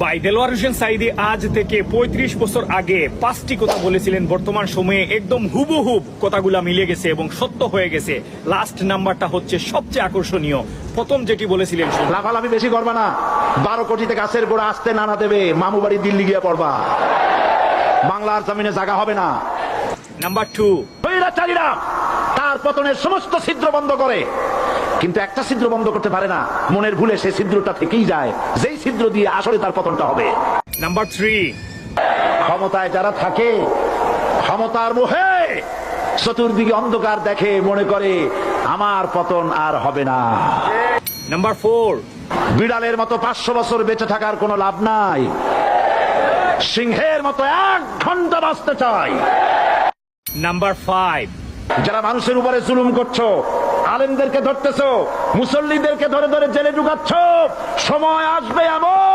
ভাই দেলোয়ার হোসেন সাঈদী আজ থেকে ৩৫ বছর আগে ৫টি কথা বলেছিলেন, বর্তমান সময়ে একদম হুবহুব কথাগুলা মিলে গেছে এবং সত্য হয়ে গেছে। লাস্ট নাম্বারটা হচ্ছে সবচেয়ে আকর্ষণীয়। প্রথম যেটি বলেছিলেন, লাফালাফি বেশি করবা না, 12 কোটিতে গাছের গোড়া আসতে নানা দেবে, মামু বাড়ি দিল্লি গিয়ে পড়বা, বাংলার জমিনে জায়গা হবে না। নাম্বার 2, স্বৈরাচারীরা তার পতনের সমস্ত ছিদ্র বন্ধ করে, কিন্তু একটা ছিদ্র বন্ধ করতে পারে না, মনের ভুলে সেই ছিদ্রটা থেকেই যায়, যেই ছিদ্র দিয়ে আসলে তার পতনটা হবে। নাম্বার 3, ক্ষমতায় যারা থাকে, ক্ষমতার মোহে চতুর্দিকে অন্ধকার দেখে, মনে করে আমার পতন আর হবে না। নাম্বার 4, বিড়ালের মতো 500 বছর বেঁচে থাকার কোনো লাভ নাই, সিংহের মতো 1 ঘন্টা বাঁচতে চাই। নাম্বার 5, যারা মানুষের উপরে জুলুম করছো, আলেমদেরকে ধরতেছো, মুসল্লিদেরকে ধরে ধরে জেলে ঢুকাচ্ছ, সময় আসবে এমন